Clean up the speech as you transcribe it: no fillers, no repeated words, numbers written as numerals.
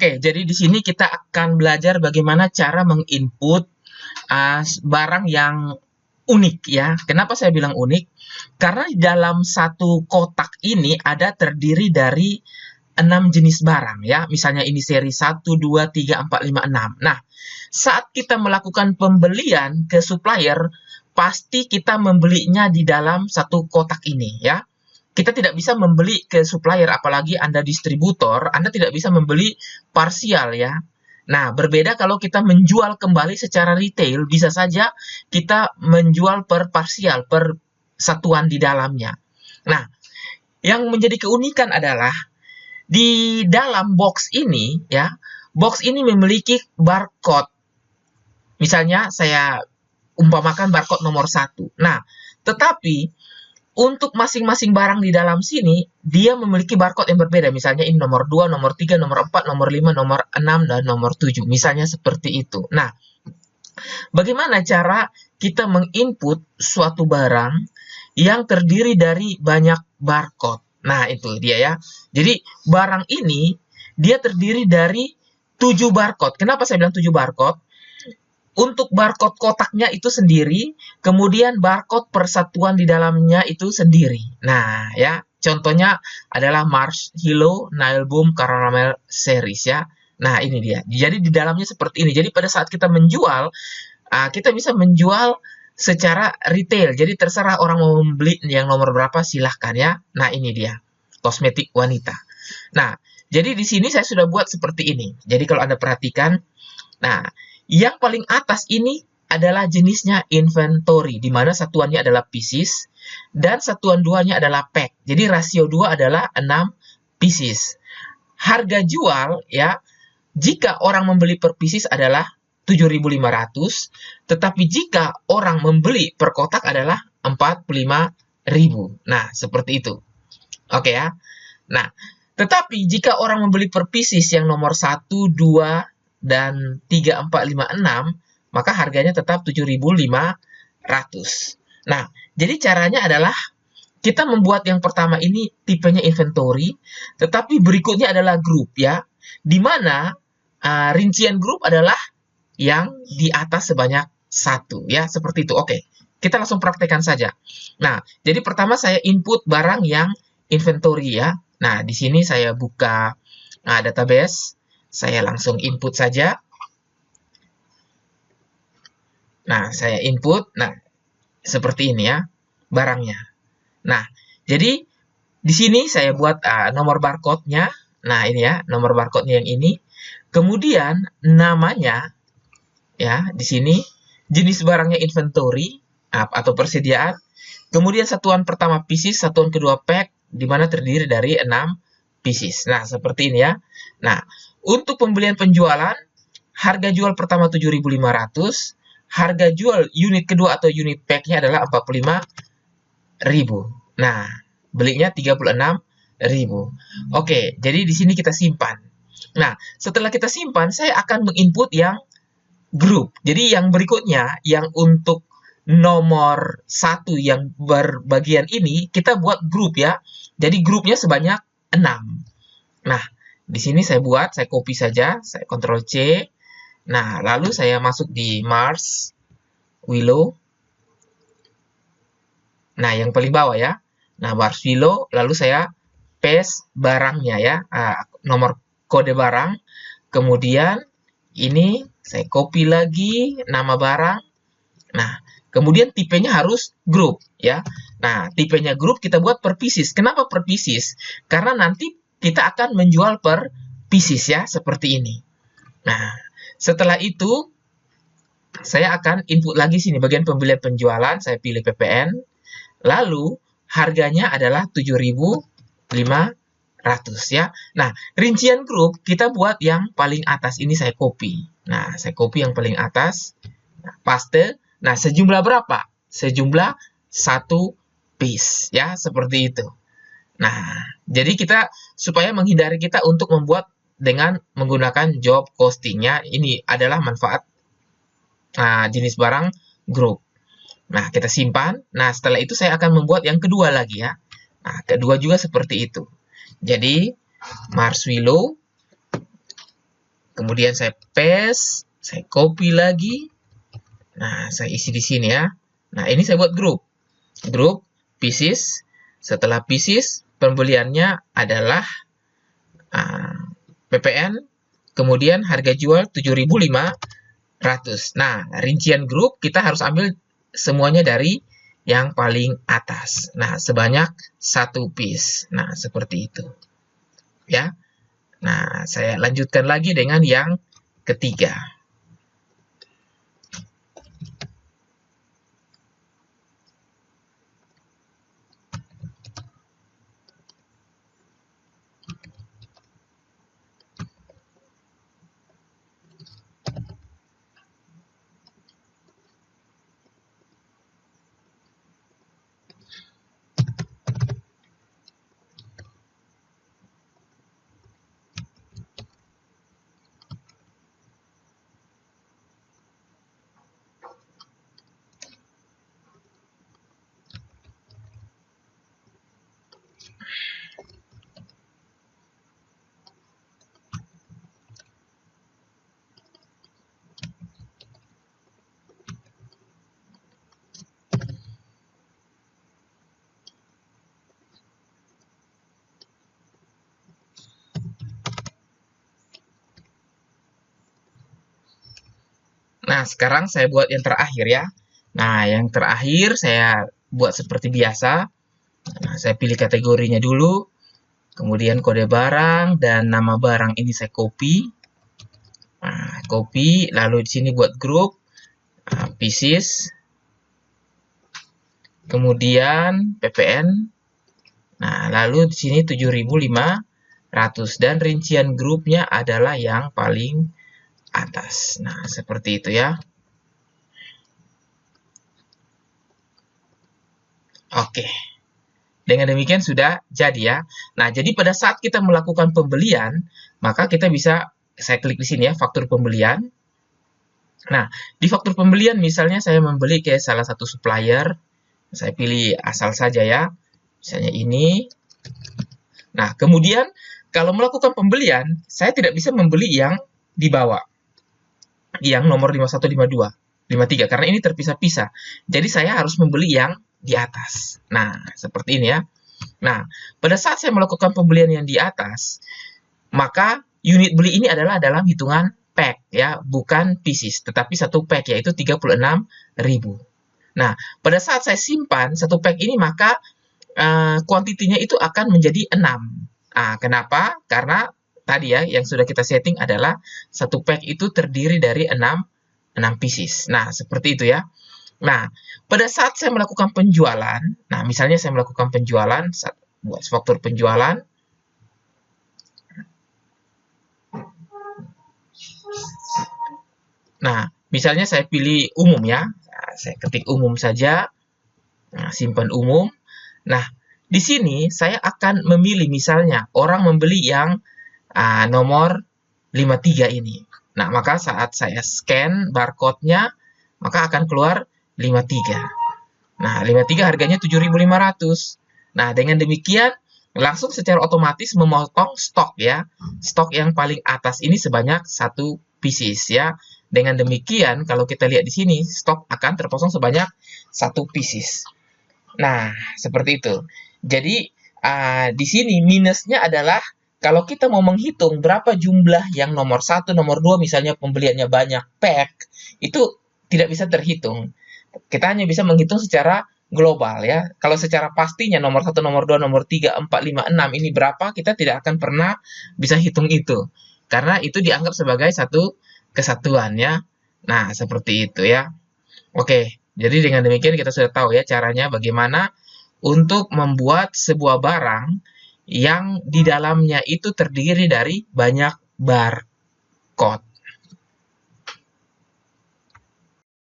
Oke, jadi di sini kita akan belajar bagaimana cara menginput barang yang unik ya. Kenapa saya bilang unik? Karena di dalam satu kotak ini ada terdiri dari 6 jenis barang ya. Misalnya ini seri 1, 2, 3, 4, 5, 6. Nah, saat kita melakukan pembelian ke supplier, pasti kita membelinya di dalam satu kotak ini ya. Kita tidak bisa membeli ke supplier, apalagi Anda distributor, Anda tidak bisa membeli parsial ya. Nah, berbeda kalau kita menjual kembali secara retail, bisa saja kita menjual per parsial, per satuan di dalamnya. Nah, yang menjadi keunikan adalah di dalam box ini ya, box ini memiliki barcode. Misalnya saya umpamakan barcode nomor 1. Nah, tetapi untuk masing-masing barang di dalam sini, dia memiliki barcode yang berbeda. Misalnya ini nomor 2, nomor 3, nomor 4, nomor 5, nomor 6, dan nomor 7. Misalnya seperti itu. Nah, bagaimana cara kita menginput suatu barang yang terdiri dari banyak barcode? Nah, itu dia ya. Jadi, barang ini, dia terdiri dari 7 barcode. Kenapa saya bilang 7 barcode? Untuk barcode kotaknya itu sendiri, kemudian barcode persatuan di dalamnya itu sendiri. Nah, ya, contohnya adalah Mars, Hilo, Nailboom, Caramel Series ya. Nah, ini dia. Jadi di dalamnya seperti ini. Jadi pada saat kita menjual, kita bisa menjual secara retail. Jadi terserah orang mau membeli yang nomor berapa, silahkan ya. Nah, ini dia. Kosmetik wanita. Nah, jadi di sini saya sudah buat seperti ini. Jadi kalau Anda perhatikan, nah, yang paling atas ini adalah jenisnya inventory, di mana satuannya adalah pieces, dan satuan duanya adalah pack. Jadi rasio 2 adalah 6 pieces. Harga jual, ya, jika orang membeli per pieces adalah 7.500, tetapi jika orang membeli per kotak adalah 45.000. Nah, seperti itu. Oke ya. Nah, tetapi jika orang membeli per pieces yang nomor 1, 2, dan 3, 4, 5, 6, maka harganya tetap 7.500. Nah, jadi caranya adalah kita membuat yang pertama ini tipenya inventory, tetapi berikutnya adalah grup ya, di mana rincian grup adalah yang di atas sebanyak 1 ya, seperti itu. Oke, kita langsung praktekkan saja. Nah, jadi pertama saya input barang yang inventory ya. Nah, di sini saya buka database. Saya langsung input saja. Nah, saya input. Nah, seperti ini ya, barangnya. Nah, jadi di sini saya buat nomor barcode-nya. Nah, ini ya, nomor barcode-nya yang ini. Kemudian namanya, ya, di sini jenis barangnya inventory atau persediaan. Kemudian satuan pertama pieces, satuan kedua pack, di mana terdiri dari 6 pieces. Nah, seperti ini ya. Nah, untuk pembelian penjualan, harga jual pertama 7.500, harga jual unit kedua atau unit pack-nya adalah 45.000. Nah, belinya 36.000. Oke, jadi di sini kita simpan. Nah, setelah kita simpan, saya akan menginput yang grup. Jadi yang berikutnya, yang untuk nomor 1 yang berbagian ini, kita buat grup ya. Jadi grupnya sebanyak 6. Nah, di sini saya buat, saya copy saja, saya Ctrl C. Nah, lalu saya masuk di Mars, Willow. Nah, yang paling bawah ya. Nah, Mars Willow, lalu saya paste barangnya ya, nomor kode barang. Kemudian ini saya copy lagi nama barang. Nah, kemudian tipenya harus grup ya. Nah, tipenya grup kita buat per pieces. Kenapa per pieces? Karena nanti kita akan menjual per pieces ya, seperti ini. Nah, setelah itu saya akan input lagi sini bagian pembelian penjualan, saya pilih PPN. Lalu harganya adalah 7.500 ya. Nah, rincian grup kita buat yang paling atas ini, saya copy. Nah, saya copy yang paling atas. Nah, paste. Nah, sejumlah berapa? Sejumlah 1 piece ya, seperti itu. Nah, jadi kita supaya menghindari kita untuk membuat dengan menggunakan job costing-nya, ini adalah manfaat jenis barang grup. Nah, kita simpan. Nah, setelah itu saya akan membuat yang kedua lagi ya. Nah, kedua juga seperti itu. Jadi, Mars Willow. kemudian saya paste, saya copy lagi. Nah, saya isi di sini ya. Nah, ini saya buat grup. Grup pieces. Setelah pieces, pembeliannya adalah PPN, kemudian harga jual 7.500. Nah, rincian grup kita harus ambil semuanya dari yang paling atas. Nah, sebanyak 1 piece. Nah, seperti itu. Ya. Nah, saya lanjutkan lagi dengan yang ketiga. Nah, sekarang saya buat yang terakhir ya. Nah, yang terakhir saya buat seperti biasa. Nah, saya pilih kategorinya dulu, kemudian kode barang dan nama barang ini saya copy. Nah, copy, lalu di sini buat grup, pieces, kemudian PPN. Nah, lalu di sini 7.500 dan rincian grupnya adalah yang paling atas. Nah, seperti itu ya. Oke. Dengan demikian sudah jadi ya. Nah, jadi pada saat kita melakukan pembelian, maka kita bisa, saya klik di sini ya, faktur pembelian. Nah, di faktur pembelian misalnya saya membeli ke salah satu supplier, saya pilih asal saja ya, misalnya ini. Nah, kemudian kalau melakukan pembelian, saya tidak bisa membeli yang di bawah, yang nomor 51, 52, 53, karena ini terpisah-pisah. Jadi saya harus membeli yang di atas. Nah, seperti ini ya. Nah, pada saat saya melakukan pembelian yang di atas, maka unit beli ini adalah dalam hitungan pack ya, bukan pieces, tetapi satu pack yaitu 36.000. Nah, pada saat saya simpan satu pack ini, maka kuantitinya itu akan menjadi 6. Kenapa? Karena tadi ya, yang sudah kita setting adalah satu pack itu terdiri dari 6 pieces. Nah, seperti itu ya. Nah, pada saat saya melakukan penjualan, nah misalnya saya melakukan penjualan, buat faktur penjualan. Nah, misalnya saya pilih umum ya, nah, saya ketik umum saja, nah, simpan umum. Nah, di sini saya akan memilih misalnya orang membeli yang nomor 53 ini. Nah, maka saat saya scan barcode-nya, maka akan keluar 53. Nah, 53 harganya 7.500. Nah, dengan demikian langsung secara otomatis memotong stok ya. Stok yang paling atas ini sebanyak 1 pieces ya. Dengan demikian kalau kita lihat di sini stok akan terpotong sebanyak 1 pieces. Nah, seperti itu. Jadi di sini minusnya adalah kalau kita mau menghitung berapa jumlah yang nomor 1, nomor 2 misalnya pembeliannya banyak pack, itu tidak bisa terhitung. Kita hanya bisa menghitung secara global ya. Kalau secara pastinya nomor 1, nomor 2, nomor 3, 4, 5, 6 ini berapa, kita tidak akan pernah bisa hitung itu. Karena itu dianggap sebagai satu kesatuan ya. Nah, seperti itu ya. Oke, jadi dengan demikian kita sudah tahu ya caranya bagaimana untuk membuat sebuah barang yang di dalamnya itu terdiri dari banyak barcode.